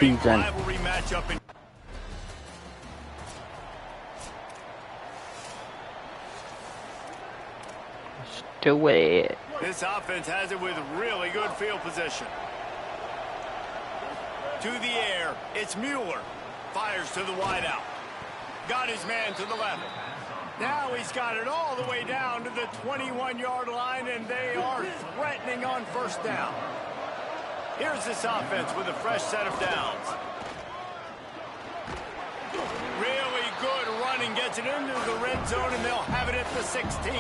season. Rivalry matchup in Let's do it. this offense has it with really good field position. To the air, it's Mueller. Fires to the wideout. Got his man to the left. Now he's got it all the way down to the 21-yard line, and they are threatening on first down. Here's this offense with a fresh set of downs. Really good running, gets it into the red zone, and they'll have it at the 16.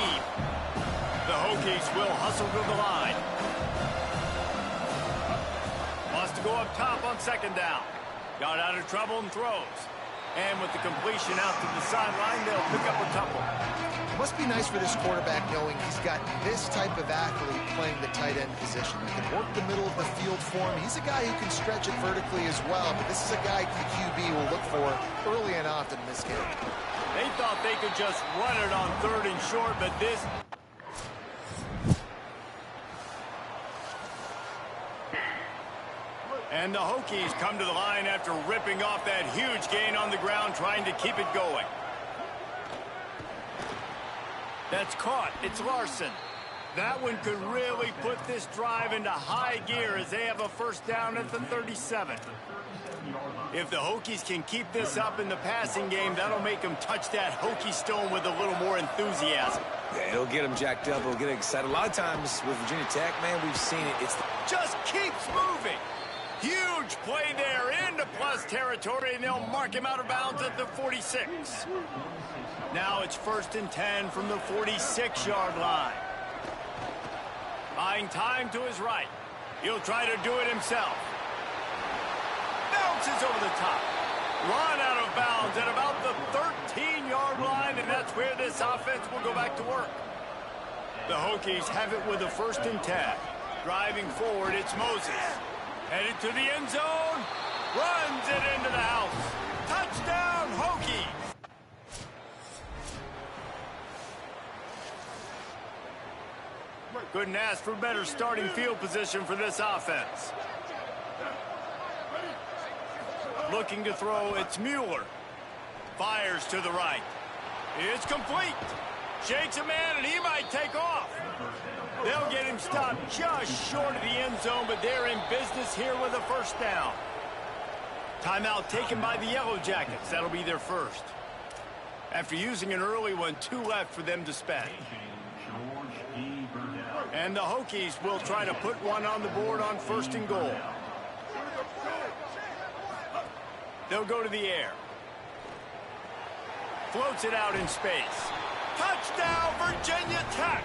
The Hokies will hustle to the line. Wants to go up top on second down. Got out of trouble and throws. And with the completion out to the sideline, they'll pick up a couple. Must be nice for this quarterback knowing he's got this type of athlete playing the tight end position. He can work the middle of the field for him. He's a guy who can stretch it vertically as well, but this is a guy the QB will look for early and often in this game. They thought they could just run it on third and short, but this... And the Hokies come to the line after ripping off that huge gain on the ground, trying to keep it going. That's caught. It's Larson. That one could really put this drive into high gear as they have a first down at the 37. If the Hokies can keep this up in the passing game, that'll make them touch that Hokie stone with a little more enthusiasm. Yeah, it'll get them jacked up. It'll get them excited. A lot of times with Virginia Tech, man, we've seen it. It's just keeps moving. Huge play there into plus territory, and they'll mark him out of bounds at the 46. Now it's 1st and 10 from the 46-yard line. Buying time to his right. He'll try to do it himself. Bounces over the top. Run out of bounds at about the 13-yard line, and that's where this offense will go back to work. The Hokies have it with a 1st and 10. Driving forward, it's Moses. Headed to the end zone. Runs it into the house. Touchdown, Hokies. Couldn't ask for better starting field position for this offense. Looking to throw, it's Mueller. Fires to the right. It's complete. Shakes a man, and he might take off. They'll get him stopped just short of the end zone, but they're in business here with a first down. Timeout taken by the Yellow Jackets. That'll be their first. After using an early one, 2 left for them to spend. And the Hokies will try to put one on the board on 1st and goal. They'll go to the air. Floats it out in space. Touchdown, Virginia Tech!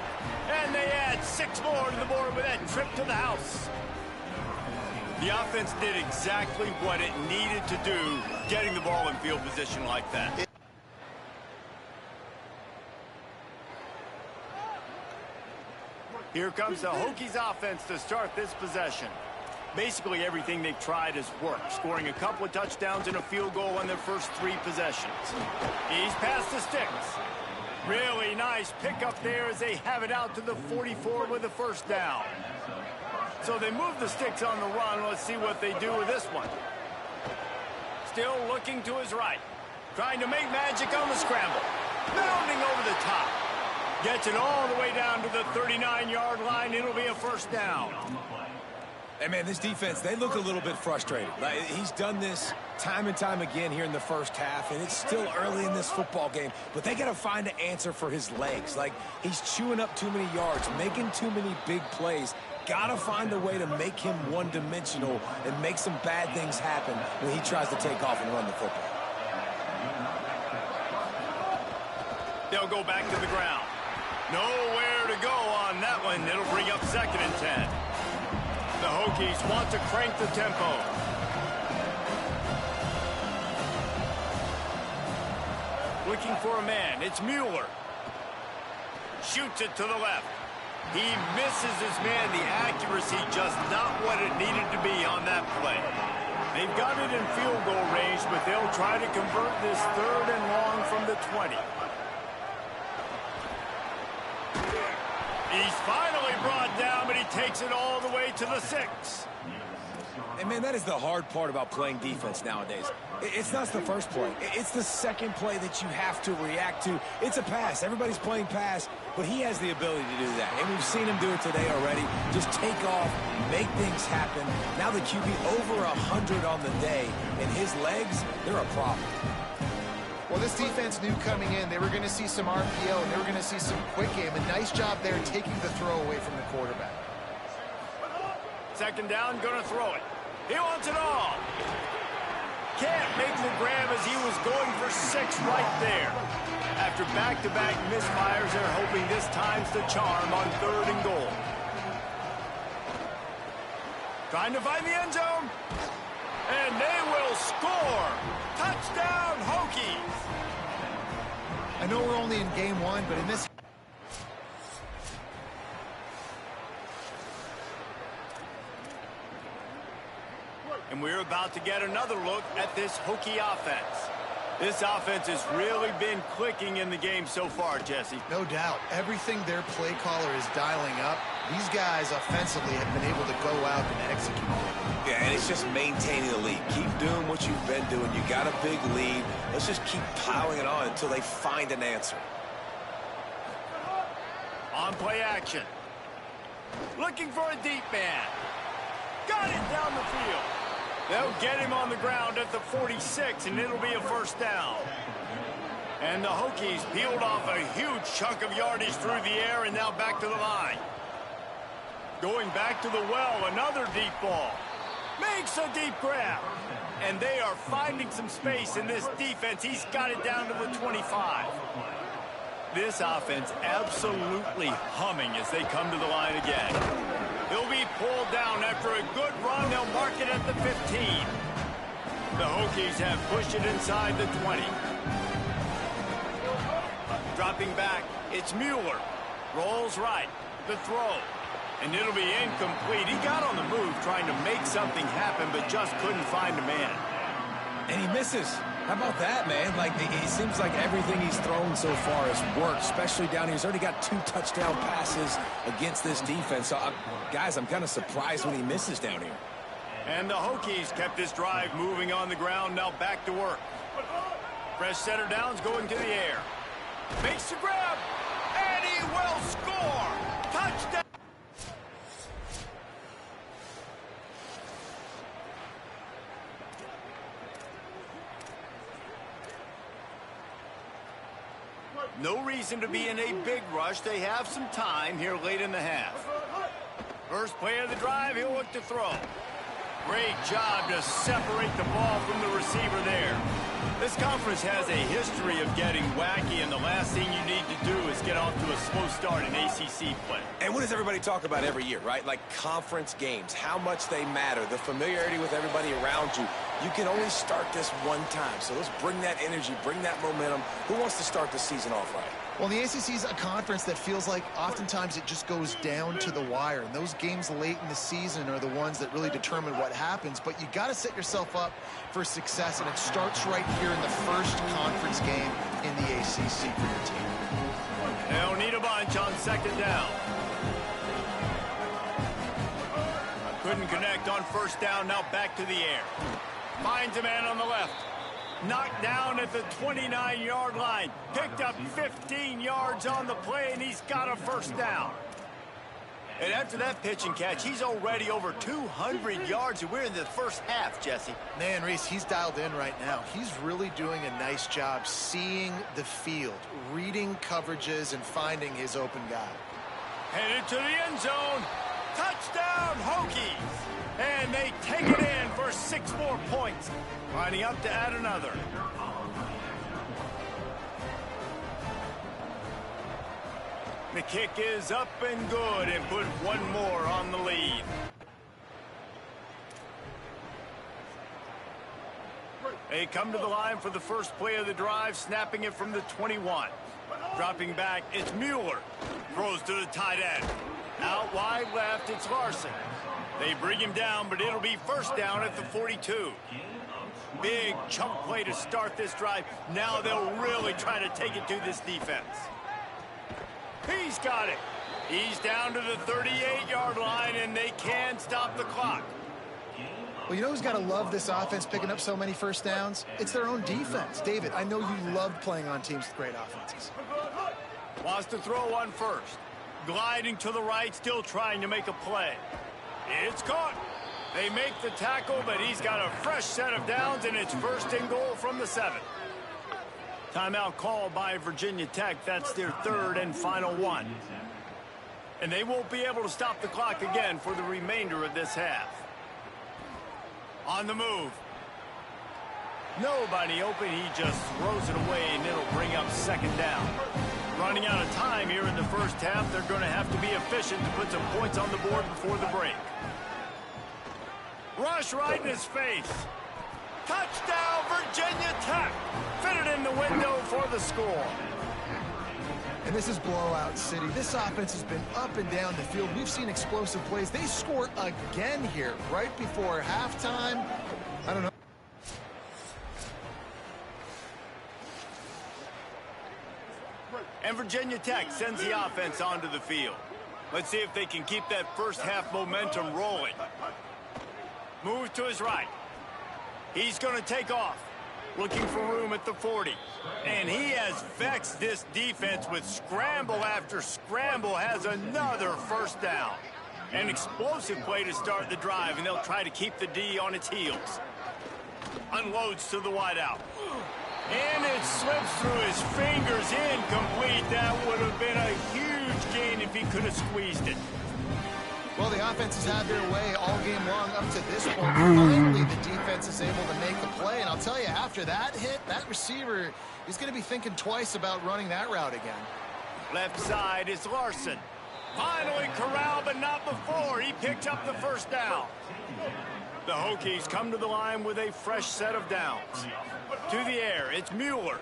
And they add 6 more to the board with that trip to the house. The offense did exactly what it needed to do, getting the ball in field position like that. Here comes the Hokies offense to start this possession. Basically everything they've tried has worked, scoring a couple of touchdowns and a field goal on their first 3 possessions. He's past the sticks. Really nice pickup there as they have it out to the 44 with a first down. So they move the sticks on the run. Let's see what they do with this one. Still looking to his right. Trying to make magic on the scramble. Bounding over the top. Gets it all the way down to the 39-yard line. It'll be a first down. Hey, man, this defense, they look a little bit frustrated. Like, he's done this time and time again here in the first half, and it's still early in this football game, but they got to find an answer for his legs. Like, he's chewing up too many yards, making too many big plays. Got to find a way to make him one-dimensional and make some bad things happen when he tries to take off and run the football. They'll go back to the ground. Nowhere to go on that one. It'll bring up 2nd and 10. The Hokies want to crank the tempo. Looking for a man. It's Mueller. Shoots it to the left. He misses his man. The accuracy just not what it needed to be on that play. They've got it in field goal range, but they'll try to convert this 3rd and long from the 20. He's finally brought down, but he takes it all the way to the 6. And, man, that is the hard part about playing defense nowadays. It's not the first play. It's the second play that you have to react to. It's a pass. Everybody's playing pass, but he has the ability to do that. And we've seen him do it today already. Just take off, make things happen. Now the QB over 100 on the day, and his legs, they're a problem. Well, this defense knew coming in they were going to see some RPO and they were going to see some quick game. A nice job there taking the throw away from the quarterback. Second down, going to throw it. He wants it all. Can't make the grab as he was going for 6 right there. After back-to-back misfires, they're hoping this time's the charm on 3rd and goal. Trying to find the end zone. And they will score. Touchdown, Hokies. I know we're only in game 1, but in this... And we're about to get another look at this Hokie offense. This offense has really been clicking in the game so far, Jesse. No doubt. Everything their play caller is dialing up, these guys offensively have been able to go out and execute. Yeah, and it's just maintaining the lead. Keep doing what you've been doing. You got a big lead. Let's just keep piling it on until they find an answer. On play action. Looking for a deep man. Got it down the field. They'll get him on the ground at the 46, and it'll be a first down. And the Hokies peeled off a huge chunk of yardage through the air and now back to the line. Going back to the well, another deep ball. Makes a deep grab. And they are finding some space in this defense. He's got it down to the 25. This offense absolutely humming as they come to the line again. He'll be pulled down after a good run. They'll mark it at the 15. The Hokies have pushed it inside the 20. Dropping back, it's Mueller. Rolls right. The throw. And it'll be incomplete. He got on the move trying to make something happen, but just couldn't find a man. And he misses. How about that, man? Like, it seems like everything he's thrown so far has worked, especially down here. He's already got 2 touchdown passes against this defense. So, guys, I'm kind of surprised when he misses down here. And the Hokies kept this drive moving on the ground. Now back to work. Fresh center downs going to the air. Makes the grab. And he will score. Touchdown. No reason to be in a big rush. They have some time here late in the half. First play of the drive, he'll look to throw. Great job to separate the ball from the receiver there. This conference has a history of getting wacky, and the last thing you need to do is get off to a slow start in ACC play. And what does everybody talk about every year, right? Like conference games, how much they matter, the familiarity with everybody around you. You can only start this one time, so let's bring that energy, bring that momentum. Who wants to start the season off right? Well, the ACC is a conference that feels like oftentimes it just goes down to the wire. And those games late in the season are the ones that really determine what happens. But you got to set yourself up for success, and it starts right here in the first conference game in the ACC for your team. They'll need a bunch on second down. Couldn't connect on first down, now back to the air. Finds a man on the left. Knocked down at the 29-yard line. Picked up 15 yards on the play, and he's got a first down. And after that pitch and catch, he's already over 200 yards, and we're in the first half, Jesse. Man, Reese, he's dialed in right now. He's really doing a nice job seeing the field, reading coverages, and finding his open guy. Headed to the end zone. Touchdown, Hokies. And they take it in for 6 more points. Lining up to add another. The kick is up and good and put 1 more on the lead. They come to the line for the first play of the drive, snapping it from the 21. Dropping back, it's Mueller. Throws to the tight end. Out wide left, it's Larson. They bring him down, but it'll be first down at the 42. Big chunk play to start this drive. Now they'll really try to take it to this defense. He's got it. He's down to the 38-yard line, and they can stop the clock. Well, you know who's got to love this offense picking up so many first downs? It's their own defense. David, I know you loved playing on teams with great offenses. Wants to throw one first. Gliding to the right, still trying to make a play. It's caught. They make the tackle, but he's got a fresh set of downs, and it's first and goal from the 7. Timeout called by Virginia Tech. That's their 3rd and final one. And they won't be able to stop the clock again for the remainder of this half. On the move. Nobody open. He just throws it away, and it'll bring up 2nd down. Running out of time here in the first half. They're going to have to be efficient to put some points on the board before the break. Rush right in his face. Touchdown, Virginia Tech. Fitted in the window for the score. And this is blowout city. This offense has been up and down the field. We've seen explosive plays. They score again here right before halftime. I don't know. And Virginia Tech sends the offense onto the field. Let's see if they can keep that first half momentum rolling. Move to his right. He's going to take off. Looking for room at the 40. And he has vexed this defense with scramble after scramble. Has another first down. An explosive play to start the drive, and they'll try to keep the D on its heels. Unloads to the wideout. And it slips through his fingers, incomplete. That would have been a huge gain if he could have squeezed it. Well, the offense has had their way all game long up to this point. Finally, the defense is able to make the play. And I'll tell you, after that hit, that receiver is going to be thinking twice about running that route again. Left side is Larson. Finally corralled, but not before. He picked up the first down. The Hokies come to the line with a fresh set of downs. To the air, it's Mueller.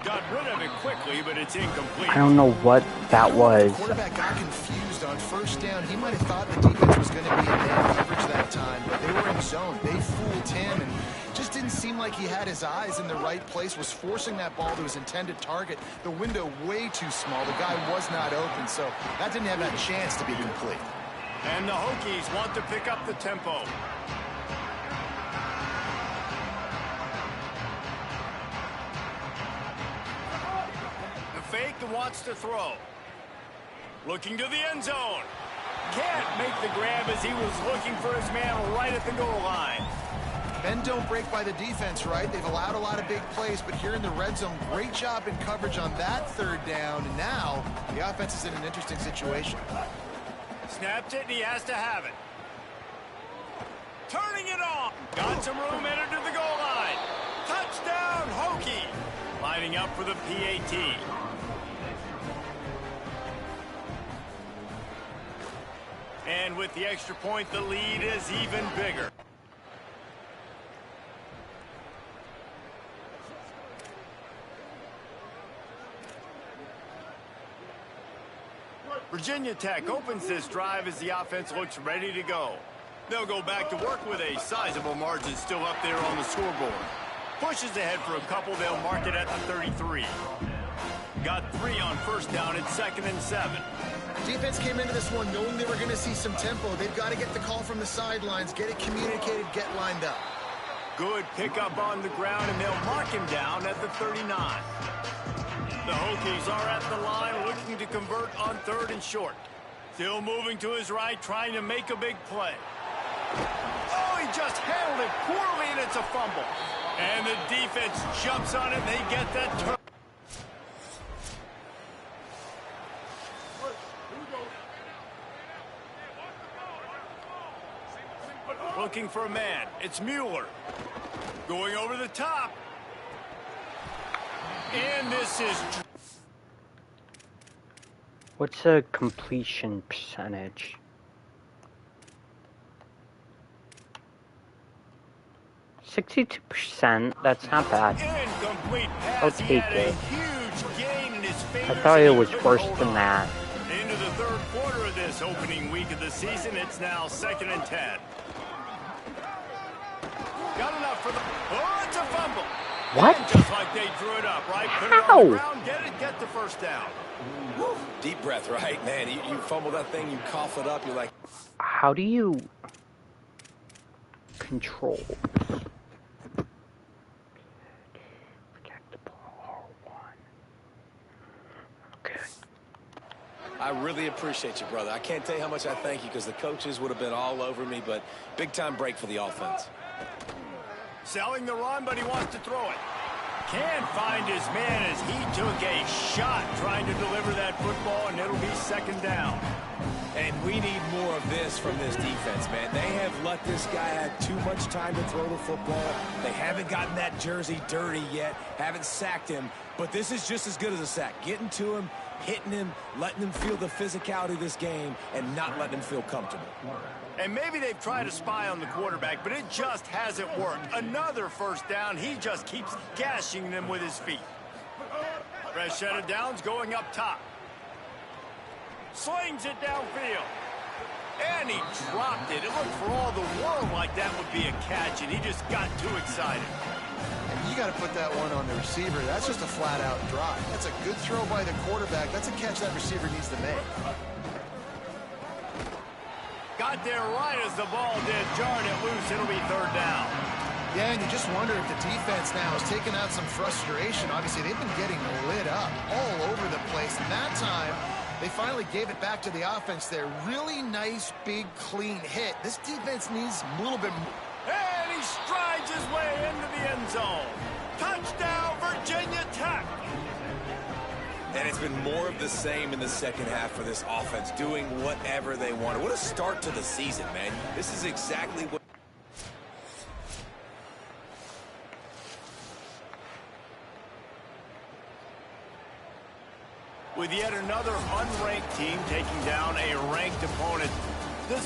Got rid of it quickly, but it's incomplete. I don't know what that was. The quarterback got confused on first down. He might have thought the defense was going to be in man coverage that time, but they were in zone. They fooled him, and just didn't seem like he had his eyes in the right place, was forcing that ball to his intended target. The window way too small. The guy was not open, so that didn't have that chance to be complete. And the Hokies want to pick up the tempo. Fake and wants to throw. Looking to the end zone. Can't make the grab as he was looking for his man right at the goal line. Men don't break by the defense, right? They've allowed a lot of big plays, but here in the red zone, great job in coverage on that 3rd down. And now the offense is in an interesting situation. Snapped it, and he has to have it. Turning it on. Got some room, entered to the goal line. Touchdown, Hokie. Lining up for the PAT. And with the extra point, the lead is even bigger. Virginia Tech opens this drive as the offense looks ready to go. They'll go back to work with a sizable margin still up there on the scoreboard. Pushes ahead for a couple, they'll mark it at the 33. Got 3 on first down, it's 2nd and 7. Defense came into this one knowing they were going to see some tempo. They've got to get the call from the sidelines, get it communicated, get lined up. Good pickup on the ground, and they'll mark him down at the 39. The Hokies are at the line looking to convert on 3rd and short. Still moving to his right, trying to make a big play. Oh, he just handled it poorly, and it's a fumble. And the defense jumps on it, and they get that turn. Looking for a man. It's Mueller. Going over the top. And this is... What's the completion percentage? 62%. That's not bad. Incomplete pass. I'll take it. Huge gain in his I thought it was worse than that. Into the 3rd quarter of this opening week of the season, it's now 2nd and 10. Got enough for the... Oh, it's a fumble. What? And just like they drew it up, right? Put it How? on the ground, get the first down. Woo. Deep breath, right? Man, you fumble that thing, you cough it up, you're like... How do you... control. Protect the ball, R1. Okay. I really appreciate you, brother. I can't tell you how much I thank you because the coaches would have been all over me, but big-time break for the offense. Selling the run, but he wants to throw it. Can't find his man as he took a shot trying to deliver that football, and it'll be second down. And we need more of this from this defense, man. They have let this guy have too much time to throw the football. They haven't gotten that jersey dirty yet, haven't sacked him, but this is just as good as a sack. Getting to him, hitting him, letting him feel the physicality of this game, and not letting him feel comfortable. And maybe they've tried to spy on the quarterback, but it just hasn't worked. Another first down. He just keeps gashing them with his feet. Fresh set of downs going up top. Slings it downfield. And he dropped it. It looked for all the world like that would be a catch, and he just got too excited. And you got to put that one on the receiver. That's just a flat-out drop. That's a good throw by the quarterback. That's a catch that receiver needs to make. Got there right as the ball did. Jarred it loose. It'll be third down. Yeah, and you just wonder if the defense now has taken out some frustration. Obviously, they've been getting lit up all over the place. And that time, they finally gave it back to the offense there. Really nice, big, clean hit. This defense needs a little bit more. And he strides his way into the end zone. Touchdown, Virginia Tech. And it's been more of the same in the second half for this offense, doing whatever they want. What a start to the season, man. This is exactly what... With yet another unranked team taking down a ranked opponent. This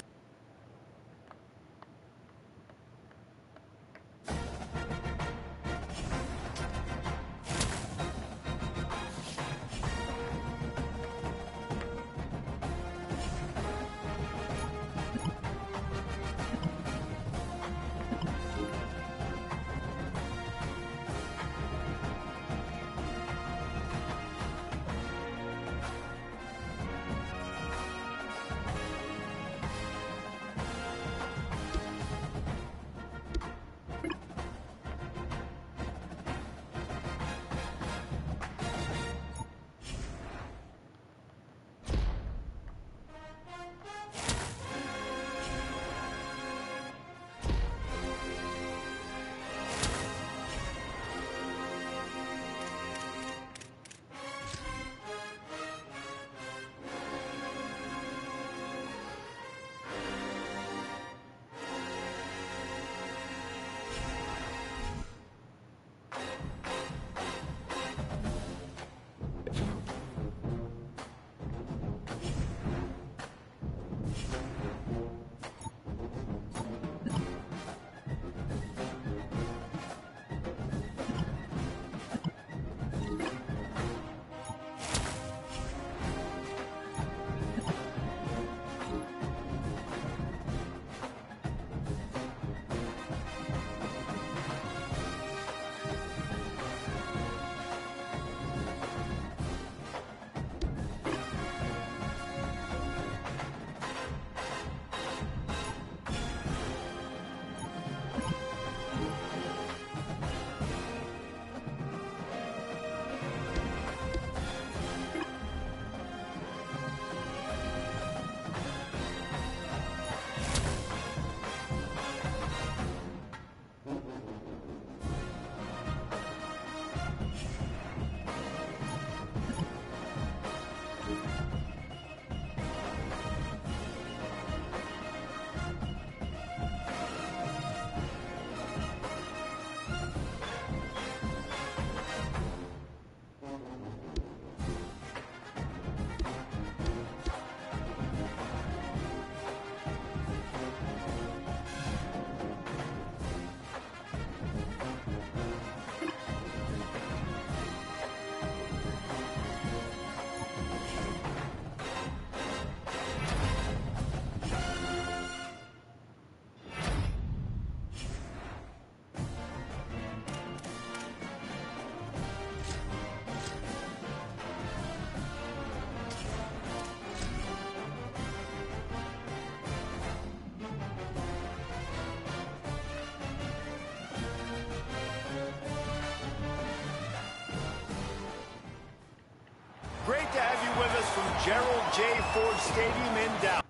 great to have you with us from Gerald J. Ford Stadium in Dallas.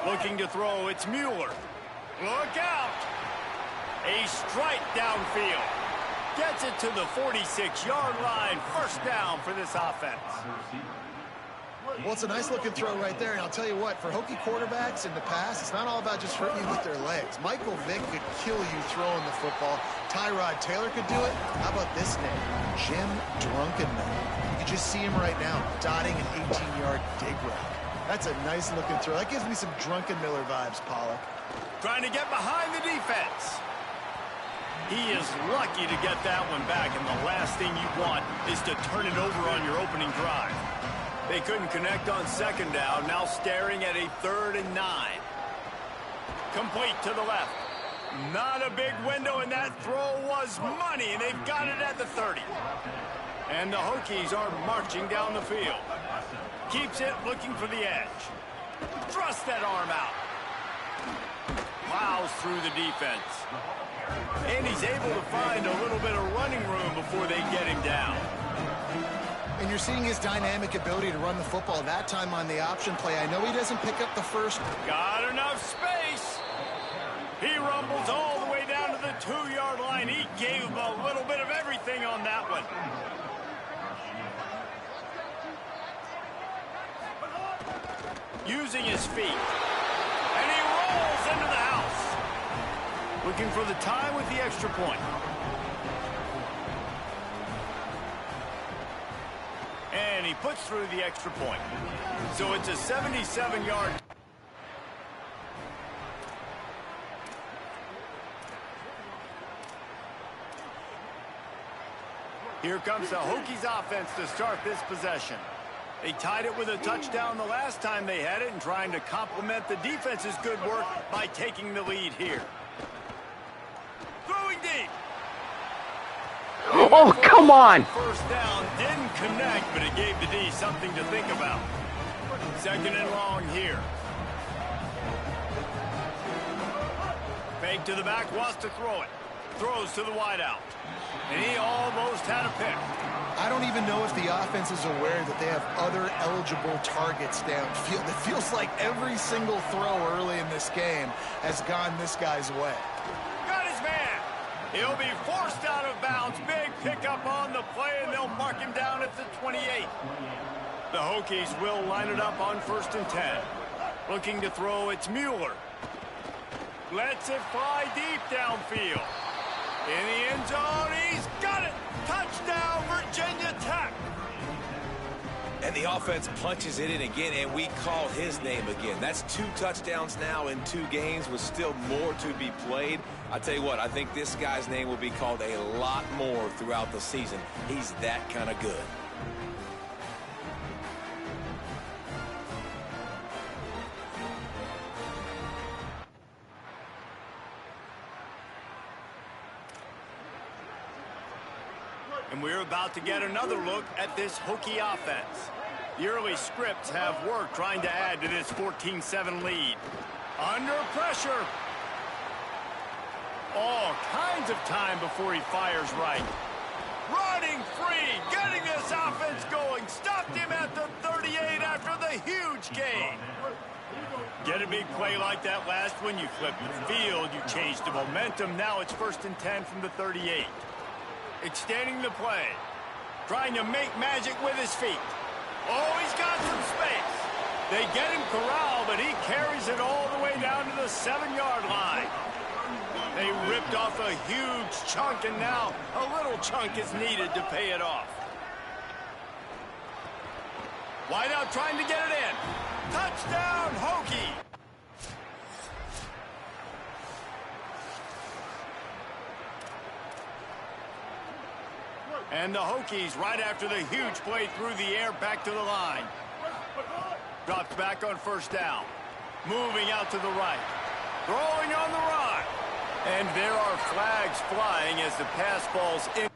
Looking to throw, it's Mueller. Look out! A strike downfield. Gets it to the 46-yard line. First down for this offense. Well, it's a nice-looking throw right there, and I'll tell you what, for Hokie quarterbacks in the past, it's not all about just hurting you with their legs. Michael Vick could kill you throwing the football. Tyrod Taylor could do it. How about this name? Jim Drunkenmiller. You can just see him right now, dotting an 18-yard dig route. That's a nice-looking throw. That gives me some Drunkenmiller vibes, Pollock. Trying to get behind the defense. He is lucky to get that one back, and the last thing you want is to turn it over on your opening drive. They couldn't connect on second down, now staring at a 3rd and 9. Complete to the left. Not a big window, and that throw was money, and they've got it at the 30. And the Hokies are marching down the field. Keeps it, looking for the edge. Thrust that arm out. Plows through the defense. And he's able to find a little bit of running room before they get him down. And you're seeing his dynamic ability to run the football, that time on the option play. I know he doesn't pick up the first. Got enough space. He rumbles all the way down to the 2-yard line. He gave him a little bit of everything on that one. Using his feet. And he rolls into the house. Looking for the tie with the extra point. And he puts through the extra point. So it's a 77-yard. Here comes the Hokies offense to start this possession. They tied it with a touchdown the last time they had it and trying to complement the defense's good work by taking the lead here. Throwing deep. Oh, come on! First down, didn't connect, but it gave the D something to think about. 2nd and long here. Fake to the back, wants to throw it. Throws to the wideout. And he almost had a pick. I don't even know if the offense is aware that they have other eligible targets downfield. It feels like every single throw early in this game has gone this guy's way. Got his man. He'll be forced out of bounds. Big pickup on the play, and they'll mark him down at the 28. The Hokies will line it up on 1st and 10. Looking to throw, it's Mueller. Lets it fly deep downfield. In the end zone, he's got it. Touchdown, Virginia Tech. And the offense punches it in again, and we call his name again. That's 2 touchdowns now in 2 games with still more to be played. I tell you what, I think this guy's name will be called a lot more throughout the season. He's that kind of good. And we're about to get another look at this Hokie offense. The early scripts have worked trying to add to this 14-7 lead. Under pressure. All kinds of time before he fires right. Running free, getting this offense going. Stopped him at the 38 after the huge gain. Get a big play like that last one, you flip the field, you change the momentum. Now it's 1st and 10 from the 38. Extending the play. Trying to make magic with his feet. Oh, he's got some space. They get him corralled, but he carries it all the way down to the 7-yard line. They ripped off a huge chunk, and now a little chunk is needed to pay it off. Wideout trying to get it in. Touchdown, Hokie! And the Hokies, right after the huge play through the air, back to the line. Drops back on 1st down. Moving out to the right. Throwing on the run. And there are flags flying as the pass falls in.